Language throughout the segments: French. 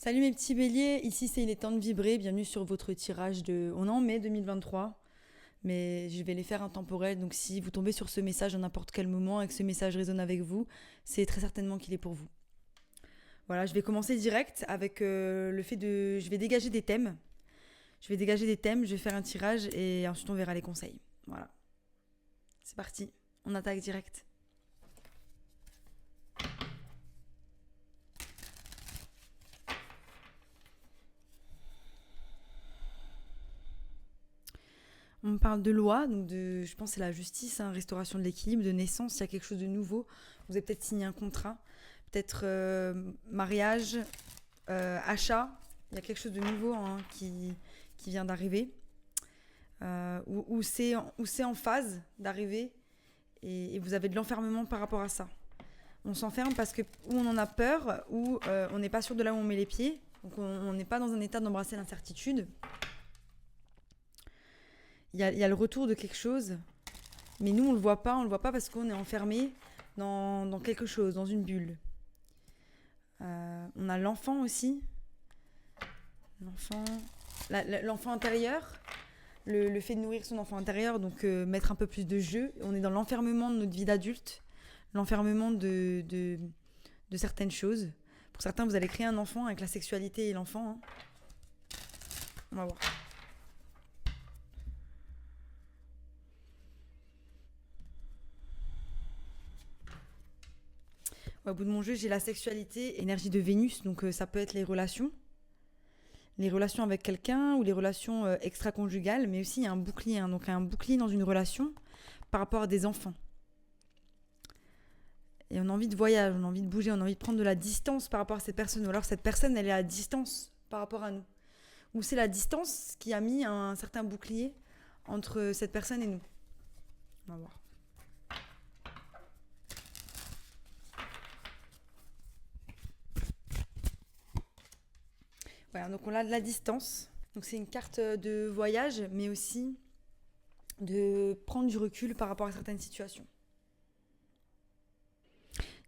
Salut mes petits béliers, ici c'est Il est temps de vibrer, bienvenue sur votre tirage de... On est en mai 2023, mais je vais les faire intemporels, donc si vous tombez sur ce message à n'importe quel moment et que ce message résonne avec vous, c'est très certainement qu'il est pour vous. Voilà, je vais commencer direct avec le fait de... Je vais dégager des thèmes, je vais faire un tirage et ensuite on verra les conseils. Voilà, c'est parti, on attaque direct. On me parle de loi, donc je pense que c'est la justice, hein, restauration de l'équilibre, de naissance, il y a quelque chose de nouveau. Vous avez peut-être signé un contrat, peut-être mariage, achat, il y a quelque chose de nouveau hein, qui vient d'arriver, ou c'est en phase d'arriver et vous avez de l'enfermement par rapport à ça. On s'enferme parce que ou on en a peur, ou on n'est pas sûr de là où on met les pieds, donc on n'est pas dans un état d'embrasser l'incertitude. Il y a le retour de quelque chose, mais nous on le voit pas parce qu'on est enfermé dans quelque chose, dans une bulle. On a l'enfant aussi, l'enfant, l'enfant intérieur, le fait de nourrir son enfant intérieur, donc mettre un peu plus de jeu. On est dans l'enfermement de notre vie d'adulte, l'enfermement de certaines choses. Pour certains, vous allez créer un enfant avec la sexualité et l'enfant. Hein. On va voir. Ouais, au bout de mon jeu, j'ai la sexualité, énergie de Vénus, donc ça peut être les relations avec quelqu'un ou les relations extra-conjugales, mais aussi il y a un bouclier, hein, donc un bouclier dans une relation par rapport à des enfants. Et on a envie de voyage, on a envie de bouger, on a envie de prendre de la distance par rapport à cette personne, ou alors cette personne, elle est à distance par rapport à nous. Ou c'est la distance qui a mis un certain bouclier entre cette personne et nous. On va voir. Voilà, donc on a de la distance. Donc c'est une carte de voyage, mais aussi de prendre du recul par rapport à certaines situations.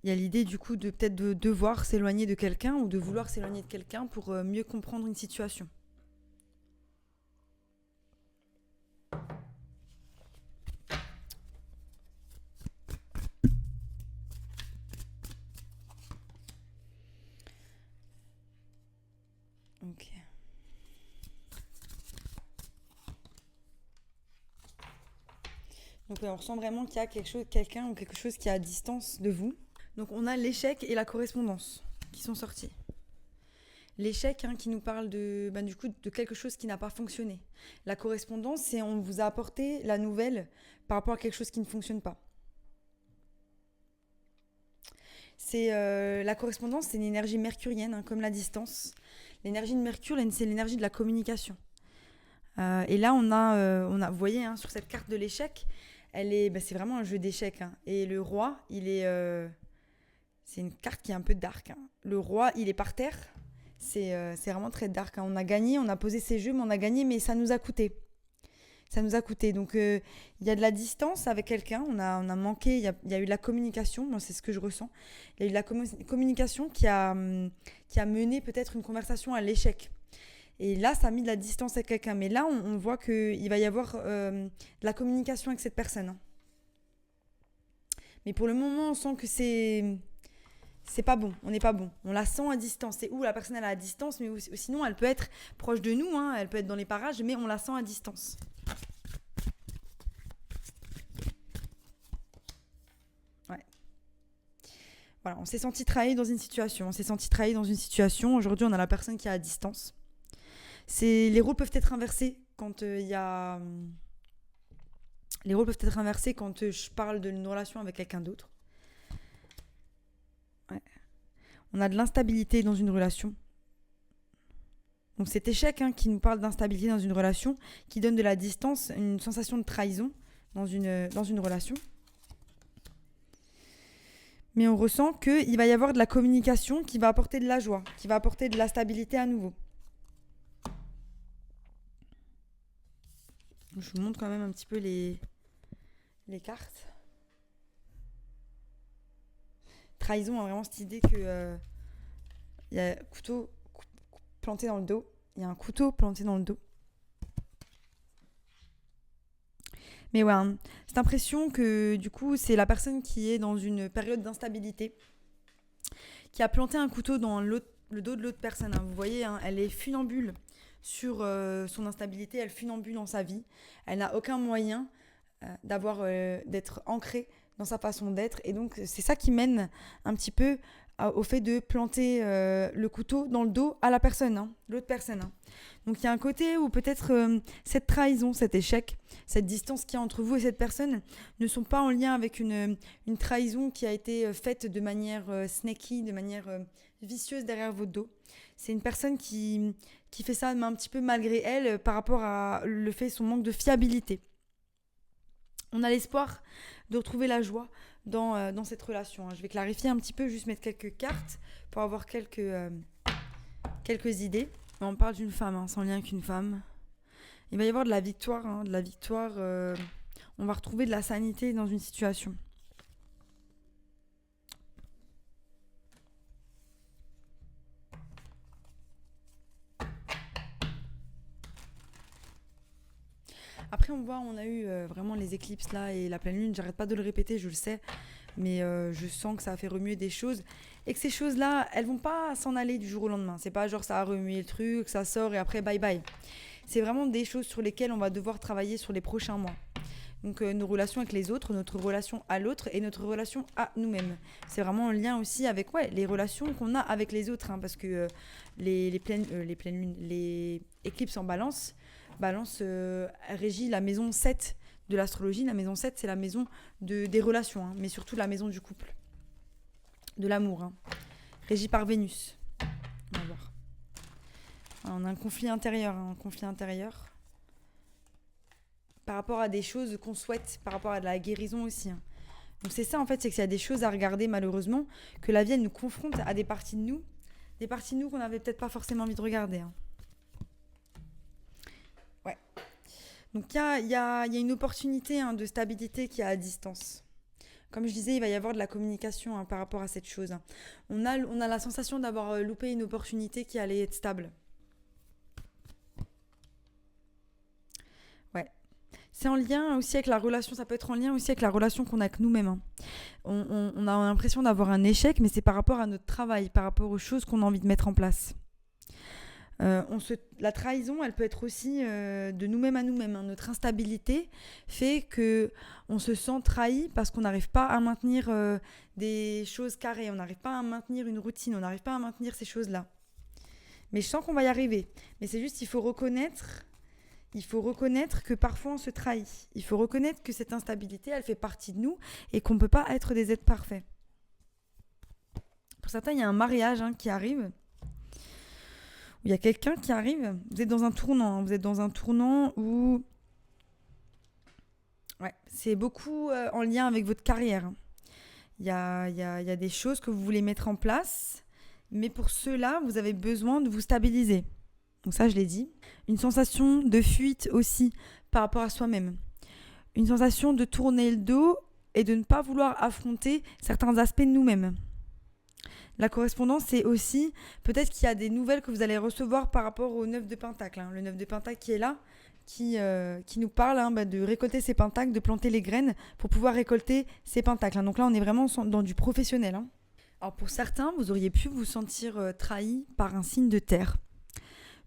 Il y a l'idée du coup de peut-être de devoir s'éloigner de quelqu'un ou de vouloir s'éloigner de quelqu'un pour mieux comprendre une situation. Ok. Donc on ressent vraiment qu'il y a quelqu'un ou quelque chose qui est à distance de vous. Donc on a l'échec et la correspondance qui sont sortis. L'échec hein, qui nous parle du coup, de quelque chose qui n'a pas fonctionné. La correspondance, c'est on vous a apporté la nouvelle par rapport à quelque chose qui ne fonctionne pas. C'est la correspondance, c'est une énergie mercurienne, hein, comme la distance. L'énergie de Mercure, c'est l'énergie de la communication. Et là, vous voyez, hein, sur cette carte de l'échec, c'est vraiment un jeu d'échecs. Hein. Et le roi, c'est une carte qui est un peu dark. Hein. Le roi, il est par terre. C'est vraiment très dark. Hein. On a gagné, on a posé ses jeux, mais on a gagné, mais ça nous a coûté. Ça nous a coûté. Donc, il y a de la distance avec quelqu'un. On a manqué. Il y a eu de la communication. Moi, c'est ce que je ressens. Il y a eu de la communication qui a mené peut-être une conversation à l'échec. Et là, ça a mis de la distance avec quelqu'un. Mais là, on voit qu'il va y avoir de la communication avec cette personne. Hein. Mais pour le moment, on sent que c'est pas bon, on n'est pas bon. On la sent à distance. C'est où la personne elle est à distance, mais sinon elle peut être proche de nous, hein, elle peut être dans les parages, mais on la sent à distance. Ouais. Voilà, on s'est senti trahi dans une situation. Aujourd'hui, on a la personne qui est à distance. Les rôles peuvent être inversés quand il y a. Les rôles peuvent être inversés quand je parle d'une relation avec quelqu'un d'autre. Ouais. On a de l'instabilité dans une relation. Donc cet échec hein, qui nous parle d'instabilité dans une relation, qui donne de la distance, une sensation de trahison dans une relation. Mais on ressent qu'il va y avoir de la communication qui va apporter de la joie, qui va apporter de la stabilité à nouveau. Je vous montre quand même un petit peu les cartes. Trahison a vraiment cette idée que y a planté dans le dos. Il y a un couteau planté dans le dos. Mais ouais, hein, cette impression que du coup, c'est la personne qui est dans une période d'instabilité, qui a planté un couteau dans le dos de l'autre personne. Hein. Vous voyez, hein, elle est funambule sur son instabilité, elle funambule dans sa vie. Elle n'a aucun moyen d'être ancrée dans sa façon d'être. Et donc, c'est ça qui mène un petit peu au fait de planter le couteau dans le dos à la personne, hein, l'autre personne. Hein. Donc, il y a un côté où peut-être cette trahison, cet échec, cette distance qu'il y a entre vous et cette personne ne sont pas en lien avec une trahison qui a été faite de manière snaky, de manière vicieuse derrière votre dos. C'est une personne qui fait ça mais un petit peu malgré elle par rapport à le fait son manque de fiabilité. On a l'espoir de retrouver la joie dans cette relation. Je vais clarifier un petit peu, juste mettre quelques cartes pour avoir quelques idées. On parle d'une femme, hein, sans lien qu'une femme. Il va y avoir de la victoire. Hein, on va retrouver de la sanité dans une situation. Après, on a eu vraiment les éclipses là et la pleine lune. J'arrête pas de le répéter, je le sais. Mais je sens que ça a fait remuer des choses. Et que ces choses-là, elles vont pas s'en aller du jour au lendemain. C'est pas genre ça a remué le truc, ça sort et après bye bye. C'est vraiment des choses sur lesquelles on va devoir travailler sur les prochains mois. Donc nos relations avec les autres, notre relation à l'autre et notre relation à nous-mêmes. C'est vraiment en lien aussi avec les relations qu'on a avec les autres. Hein, parce que les pleines lunes, les éclipses en balance régit la maison 7 de l'astrologie. La maison 7, c'est la maison des relations, hein, mais surtout la maison du couple, de l'amour, hein, régie par Vénus. On va voir. Alors, on a un conflit intérieur par rapport à des choses qu'on souhaite, par rapport à de la guérison aussi. Hein. Donc c'est ça en fait, c'est qu'il y a des choses à regarder malheureusement, que la vie elle nous confronte à des parties de nous qu'on n'avait peut-être pas forcément envie de regarder. Hein. Ouais. Donc il y a une opportunité de stabilité qui est à distance. Comme je disais, il va y avoir de la communication par rapport à cette chose. On a la sensation d'avoir loupé une opportunité qui allait être stable. Ouais. C'est en lien aussi avec la relation, ça peut être en lien aussi avec la relation qu'on a avec nous-mêmes. Hein. On a l'impression d'avoir un échec, mais c'est par rapport à notre travail, par rapport aux choses qu'on a envie de mettre en place. La trahison, elle peut être aussi de nous-mêmes à nous-mêmes. Hein. Notre instabilité fait qu'on se sent trahi parce qu'on n'arrive pas à maintenir des choses carrées, on n'arrive pas à maintenir une routine, on n'arrive pas à maintenir ces choses-là. Mais je sens qu'on va y arriver. Mais c'est juste, il faut reconnaître que parfois on se trahit. Il faut reconnaître que cette instabilité, elle fait partie de nous et qu'on ne peut pas être des êtres parfaits. Pour certains, il y a un mariage qui arrive. Il y a quelqu'un qui arrive, vous êtes dans un tournant, où c'est beaucoup en lien avec votre carrière. Il y a des choses que vous voulez mettre en place, mais pour cela, vous avez besoin de vous stabiliser. Donc ça, je l'ai dit. Une sensation de fuite aussi par rapport à soi-même. Une sensation de tourner le dos et de ne pas vouloir affronter certains aspects de nous-mêmes. La correspondance, c'est aussi, peut-être qu'il y a des nouvelles que vous allez recevoir par rapport au 9 de Pentacle. Hein. Le 9 de Pentacle qui est là, qui nous parle de récolter ses pentacles, de planter les graines pour pouvoir récolter ses pentacles. Hein. Donc là, on est vraiment dans du professionnel. Hein. Alors pour certains, vous auriez pu vous sentir trahi par un signe de terre.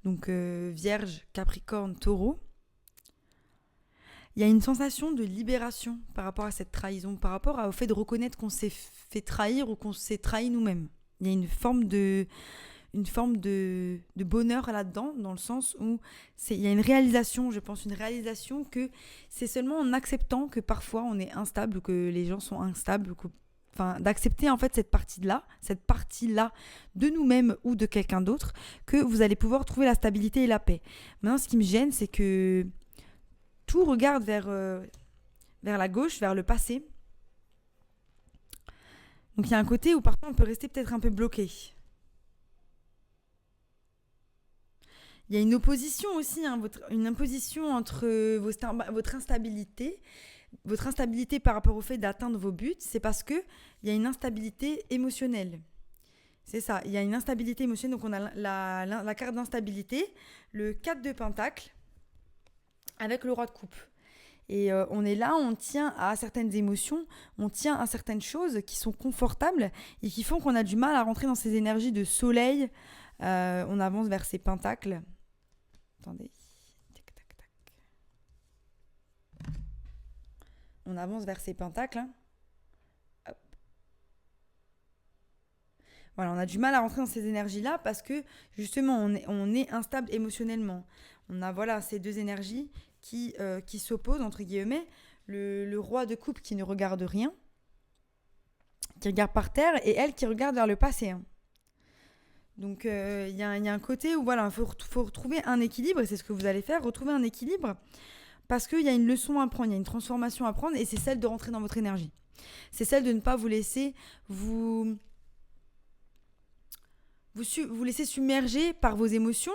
Donc Vierge, Capricorne, Taureau. Il y a une sensation de libération par rapport à cette trahison, par rapport au fait de reconnaître qu'on s'est fait trahir ou qu'on s'est trahi nous-mêmes. Il y a une forme de bonheur là-dedans, dans le sens où il y a une réalisation, je pense, que c'est seulement en acceptant que parfois on est instable, que les gens sont instables, d'accepter en fait cette partie-là de nous-mêmes ou de quelqu'un d'autre, que vous allez pouvoir trouver la stabilité et la paix. Maintenant, ce qui me gêne, c'est que tout regarde vers la gauche, vers le passé. Donc il y a un côté où parfois on peut rester peut-être un peu bloqué. Il y a une opposition aussi, une imposition entre votre instabilité par rapport au fait d'atteindre vos buts. C'est parce qu'il y a une instabilité émotionnelle. C'est ça, il y a une instabilité émotionnelle. Donc on a la carte d'instabilité, le 4 de pentacle avec le roi de coupe. Et on est là, on tient à certaines émotions, on tient à certaines choses qui sont confortables et qui font qu'on a du mal à rentrer dans ces énergies de soleil. On avance vers ces pentacles. Attendez. Tic, tac, tac. On avance vers ces pentacles. Hein. Hop. Voilà, on a du mal à rentrer dans ces énergies-là parce que justement, on est instable émotionnellement. On a voilà, ces deux énergies qui s'opposent, entre guillemets. Le roi de coupe qui ne regarde rien, qui regarde par terre, et elle qui regarde vers le passé. Hein. Donc, il y a un côté où voilà, faut retrouver un équilibre, et c'est ce que vous allez faire, retrouver un équilibre, parce qu'il y a une leçon à prendre, il y a une transformation à prendre, et c'est celle de rentrer dans votre énergie. C'est celle de ne pas vous laisser vous laisser submerger par vos émotions,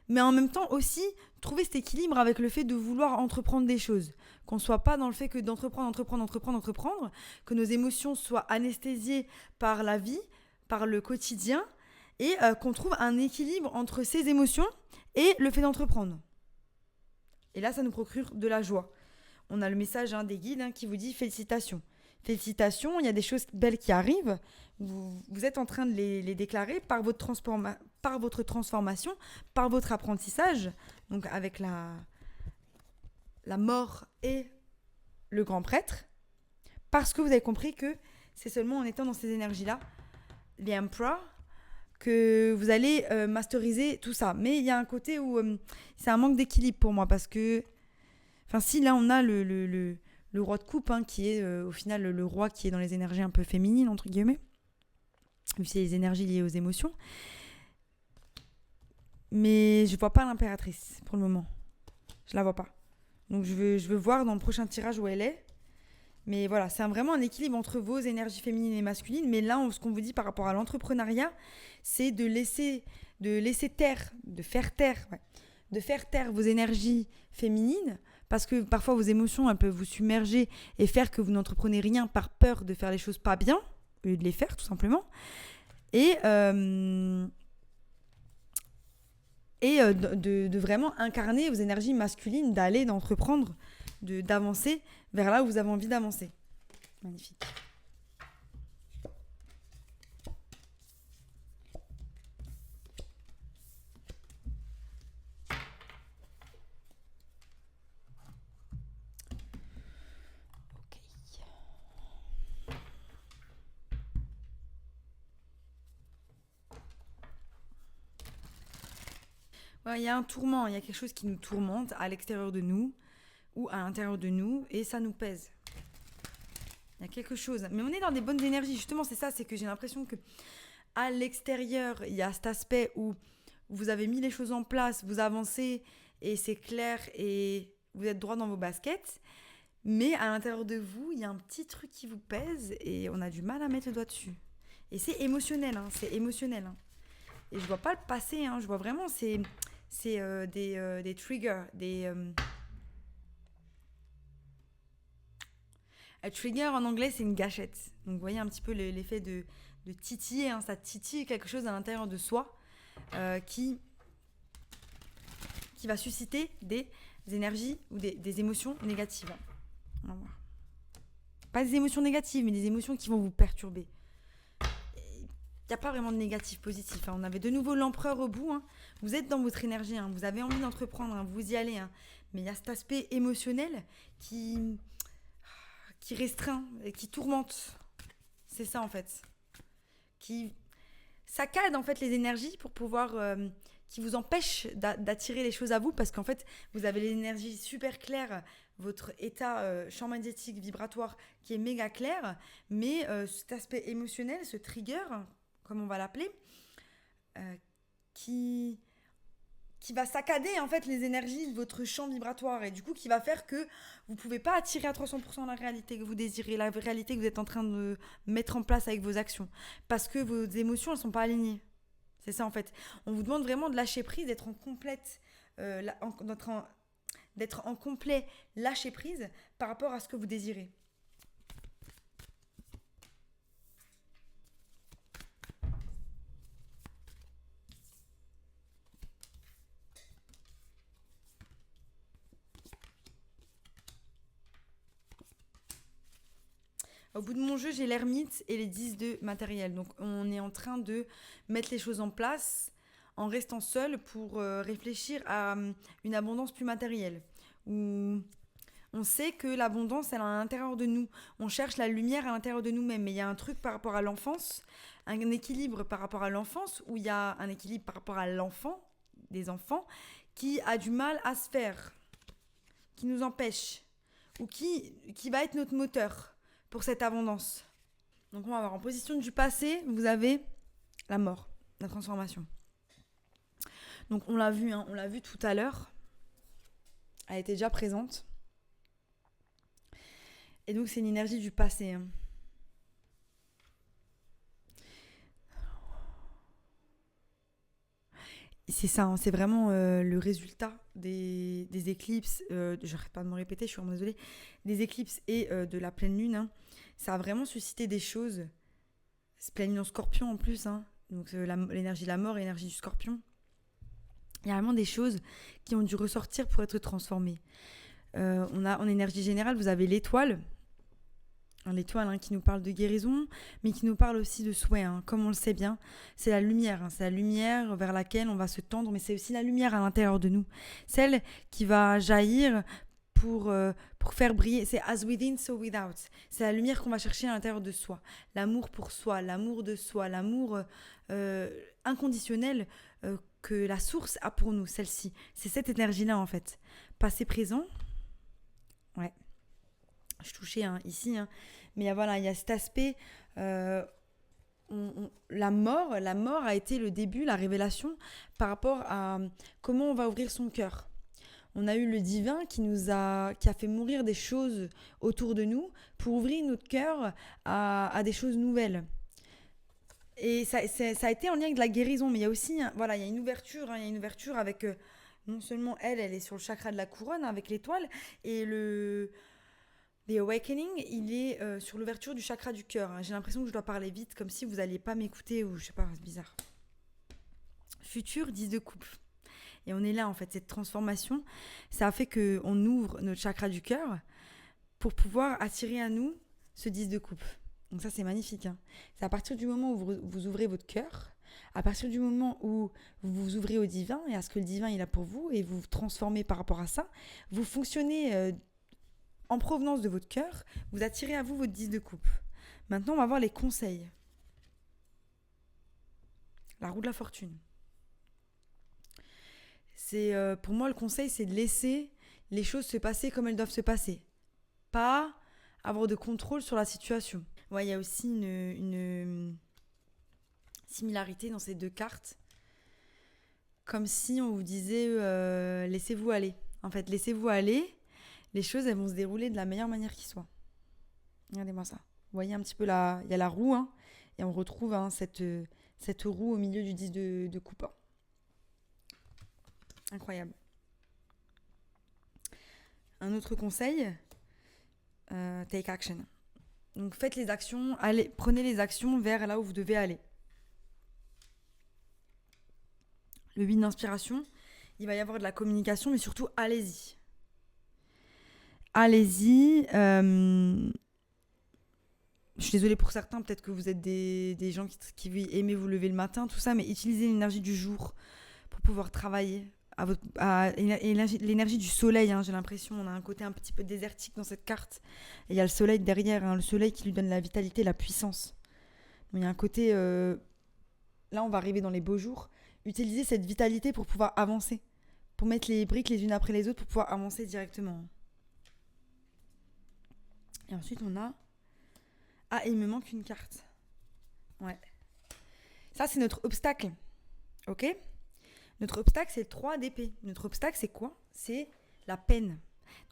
mais en même temps aussi trouver cet équilibre avec le fait de vouloir entreprendre des choses. Qu'on ne soit pas dans le fait que d'entreprendre, que nos émotions soient anesthésiées par la vie, par le quotidien, et qu'on trouve un équilibre entre ces émotions et le fait d'entreprendre. Et là, ça nous procure de la joie. On a le message des guides qui vous dit félicitations. Félicitations, il y a des choses belles qui arrivent. Vous êtes en train de les déclarer par votre transformation, par votre apprentissage, donc avec la mort et le grand prêtre, parce que vous avez compris que c'est seulement en étant dans ces énergies-là, les Emperor, que vous allez masteriser tout ça. Mais il y a un côté où c'est un manque d'équilibre pour moi, parce que, si là on a le roi de coupe, qui est au final le roi qui est dans les énergies un peu féminines, entre guillemets, vu que c'est les énergies liées aux émotions. Mais je vois pas l'impératrice pour le moment. Je la vois pas. Donc je veux voir dans le prochain tirage où elle est. Mais voilà, c'est vraiment un équilibre entre vos énergies féminines et masculines. Mais là, ce qu'on vous dit par rapport à l'entrepreneuriat, c'est de faire taire vos énergies féminines, parce que parfois vos émotions, elles peuvent vous submerger et faire que vous n'entreprenez rien par peur de faire les choses pas bien, au lieu de les faire tout simplement. Et de vraiment incarner vos énergies masculines, d'entreprendre, d'avancer vers là où vous avez envie d'avancer. Magnifique. Il y a un tourment, il y a quelque chose qui nous tourmente à l'extérieur de nous ou à l'intérieur de nous, et ça nous pèse. Il y a quelque chose. Mais on est dans des bonnes énergies. Justement, c'est ça, c'est que j'ai l'impression que à l'extérieur, il y a cet aspect où vous avez mis les choses en place, vous avancez, et c'est clair, et vous êtes droit dans vos baskets. Mais à l'intérieur de vous, il y a un petit truc qui vous pèse, et on a du mal à mettre le doigt dessus. Et c'est émotionnel, c'est émotionnel. Et je vois pas le passé, je vois vraiment des triggers, un trigger en anglais, c'est une gâchette. Donc vous voyez un petit peu l'effet de titiller, ça titille quelque chose à l'intérieur de soi qui va susciter des énergies ou des émotions négatives. On va voir. Pas des émotions négatives, mais des émotions qui vont vous perturber. Il n'y a pas vraiment de négatif, positif. On avait de nouveau l'empereur au bout. Vous êtes dans votre énergie, vous avez envie d'entreprendre, vous y allez. Mais il y a cet aspect émotionnel qui restreint, qui tourmente. C'est ça en fait. Qui saccade en fait les énergies pour pouvoir... qui vous empêche d'attirer les choses à vous, parce qu'en fait, vous avez l'énergie super claire, votre état champ magnétique vibratoire qui est méga clair, mais cet aspect émotionnel, ce trigger, comme on va l'appeler, qui va saccader en fait les énergies de votre champ vibratoire, et du coup qui va faire que vous ne pouvez pas attirer à 300% la réalité que vous désirez, la réalité que vous êtes en train de mettre en place avec vos actions, parce que vos émotions elles ne sont pas alignées. C'est ça en fait. On vous demande vraiment de lâcher prise, d'être en complète, d'être en complet lâcher prise par rapport à ce que vous désirez. Au bout de mon jeu, j'ai l'ermite et les 10 de matériel. Donc, on est en train de mettre les choses en place en restant seul pour réfléchir à une abondance plus matérielle. Où on sait que l'abondance, elle est à l'intérieur de nous. On cherche la lumière à l'intérieur de nous-mêmes. Mais il y a un truc par rapport à l'enfance, un équilibre par rapport à l'enfance, où il y a un équilibre par rapport à l'enfant, des enfants, qui a du mal à se faire, qui nous empêche, ou qui va être notre moteur pour cette abondance. Donc on va avoir en position du passé, vous avez la mort, la transformation. Donc on l'a vu tout à l'heure. Elle était déjà présente. Et donc c'est une énergie du passé. C'est ça, c'est vraiment le résultat des éclipses. J'arrête pas de me répéter, je suis vraiment désolée. Des éclipses et de la pleine lune. Ça a vraiment suscité des choses. C'est pleine lune en scorpion en plus. Donc l'énergie de la mort et l'énergie du scorpion. Il y a vraiment des choses qui ont dû ressortir pour être transformées. On a en énergie générale, vous avez l'étoile. L'étoile qui nous parle de guérison, mais qui nous parle aussi de souhait. Comme on le sait bien, c'est la lumière. C'est la lumière vers laquelle on va se tendre, mais c'est aussi la lumière à l'intérieur de nous. Celle qui va jaillir pour faire briller. C'est as within, so without. C'est la lumière qu'on va chercher à l'intérieur de soi. L'amour pour soi, l'amour de soi, l'amour inconditionnel que la source a pour nous, celle-ci. C'est cette énergie-là, en fait. Passé, présent. Ouais. Je touchais ici, mais voilà, il y a cet aspect. La mort a été le début, la révélation par rapport à comment on va ouvrir son cœur. On a eu le divin qui a fait mourir des choses autour de nous pour ouvrir notre cœur à des choses nouvelles. Et ça a été en lien avec de la guérison, mais il y a aussi, il y a une ouverture, il y a une ouverture avec non seulement elle est sur le chakra de la couronne avec l'étoile et The Awakening, il est sur l'ouverture du chakra du cœur. J'ai l'impression que je dois parler vite, comme si vous n'alliez pas m'écouter, ou je sais pas, c'est bizarre. Futur 10 de coupe. Et on est là, en fait, cette transformation, ça a fait qu'on ouvre notre chakra du cœur pour pouvoir attirer à nous ce 10 de coupe. Donc ça, c'est magnifique. C'est à partir du moment où vous ouvrez votre cœur, à partir du moment où vous vous ouvrez au divin et à ce que le divin il a pour vous, et vous vous transformez par rapport à ça, vous fonctionnez en provenance de votre cœur, vous attirez à vous votre 10 de coupe. Maintenant, on va voir les conseils. La roue de la fortune. Pour moi, le conseil, c'est de laisser les choses se passer comme elles doivent se passer. Pas avoir de contrôle sur la situation. Ouais, il y a aussi une similarité dans ces deux cartes. Comme si on vous disait laissez-vous aller. En fait, laissez-vous aller. Les choses, elles vont se dérouler de la meilleure manière qui soit. Regardez-moi ça. Vous voyez un petit peu il y a la roue, et on retrouve cette roue au milieu du 10 de coupe. Incroyable. Un autre conseil, take action. Donc faites les actions, prenez les actions vers là où vous devez aller. Le 8 d'inspiration, il va y avoir de la communication, mais surtout allez-y. Allez-y. Je suis désolée pour certains, peut-être que vous êtes des gens qui aimez vous lever le matin, tout ça, mais utilisez l'énergie du jour pour pouvoir travailler. L'énergie du soleil, j'ai l'impression, on a un côté un petit peu désertique dans cette carte. Et il y a le soleil derrière, le soleil qui lui donne la vitalité, la puissance. Mais il y a un côté... là, on va arriver dans les beaux jours. Utilisez cette vitalité pour pouvoir avancer, pour mettre les briques les unes après les autres, pour pouvoir avancer directement. Et ensuite, on a... Ah, il me manque une carte. Ouais. Ça, c'est notre obstacle. Ok ? Notre obstacle, c'est le 3 d'épée. Notre obstacle, c'est quoi ? C'est la peine.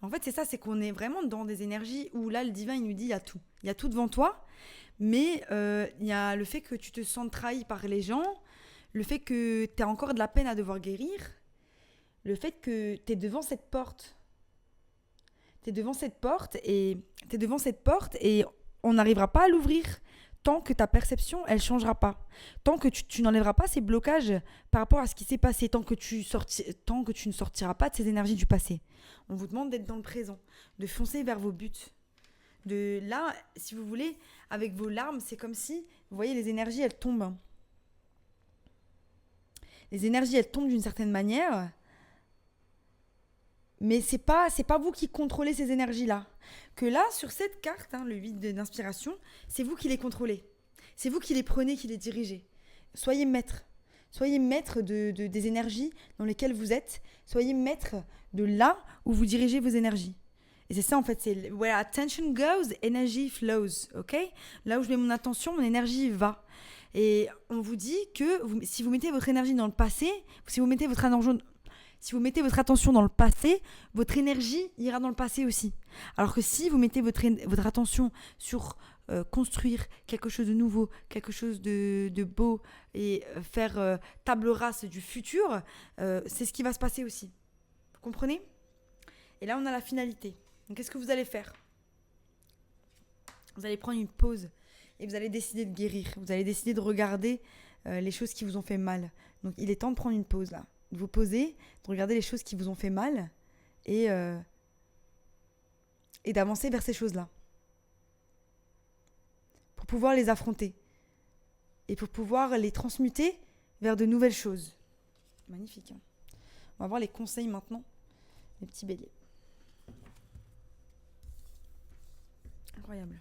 En fait, c'est ça, c'est qu'on est vraiment dans des énergies où là, le divin, il nous dit, il y a tout. Il y a tout devant toi, mais il y a le fait que tu te sens trahi par les gens, le fait que tu as encore de la peine à devoir guérir, le fait que tu es devant cette porte. T'es devant cette porte et on n'arrivera pas à l'ouvrir tant que ta perception, elle changera pas. Tant que tu n'enlèveras pas ces blocages par rapport à ce qui s'est passé, tant que tu ne sortiras pas de ces énergies du passé. On vous demande d'être dans le présent, de foncer vers vos buts, Là, si vous voulez, avec vos larmes, c'est comme si, vous voyez, les énergies, elles tombent. Les énergies, elles tombent d'une certaine manière, mais c'est pas vous qui contrôlez ces énergies-là. Que là, sur cette carte, le 8 d'inspiration, c'est vous qui les contrôlez. C'est vous qui les prenez, qui les dirigez. Soyez maître. Soyez maître des énergies dans lesquelles vous êtes. Soyez maître de là où vous dirigez vos énergies. Et c'est ça, en fait, c'est where attention goes, energy flows, ok? Là où je mets mon attention, mon énergie va. Et on vous dit que si vous mettez votre énergie dans le passé, si vous mettez votre attention dans le passé, votre énergie ira dans le passé aussi. Alors que si vous mettez votre attention sur construire quelque chose de nouveau, quelque chose de beau et faire table rase du futur, c'est ce qui va se passer aussi. Vous comprenez? Et là, on a la finalité. Donc, qu'est-ce que vous allez faire? Vous allez prendre une pause et vous allez décider de guérir. Vous allez décider de regarder les choses qui vous ont fait mal. Donc, il est temps de prendre une pause là. De vous poser, de regarder les choses qui vous ont fait mal et d'avancer vers ces choses-là. Pour pouvoir les affronter et pour pouvoir les transmuter vers de nouvelles choses. Magnifique. On va voir les conseils maintenant, les petits béliers. Incroyable.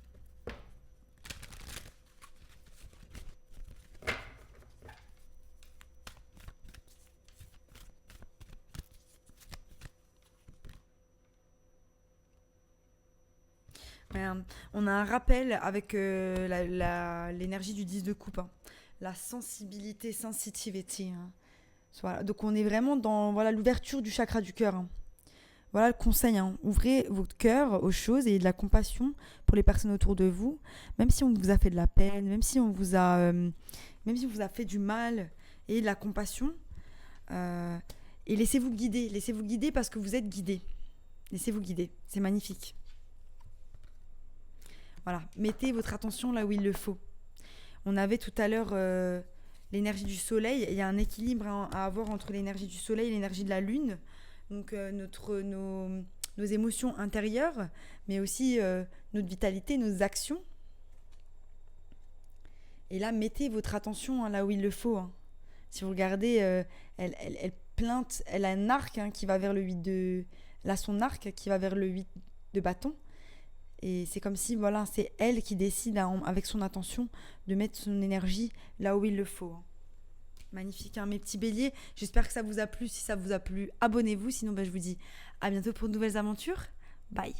On a un rappel avec l'énergie du 10 de coupe. La sensibilité, sensitivity. Voilà. Donc on est vraiment dans l'ouverture du chakra du cœur. Voilà le conseil. Ouvrez votre cœur aux choses et de la compassion pour les personnes autour de vous. Même si on vous a fait de la peine, même si on vous a fait du mal, et de la compassion. Et laissez-vous guider. Laissez-vous guider parce que vous êtes guidé. Laissez-vous guider. C'est magnifique. Voilà, mettez votre attention là où il le faut. On avait tout à l'heure l'énergie du soleil. Il y a un équilibre à avoir entre l'énergie du soleil et l'énergie de la lune. Donc nos émotions intérieures, mais aussi notre vitalité, nos actions. Et là, mettez votre attention là où il le faut. Si vous regardez, elle plainte, elle a un arc qui va vers le 8 de... Elle a son arc qui va vers le 8 de bâton. Et c'est comme si, c'est elle qui décide avec son attention de mettre son énergie là où il le faut. Magnifique, mes petits béliers. J'espère que ça vous a plu. Si ça vous a plu, abonnez-vous. Sinon, je vous dis à bientôt pour de nouvelles aventures. Bye.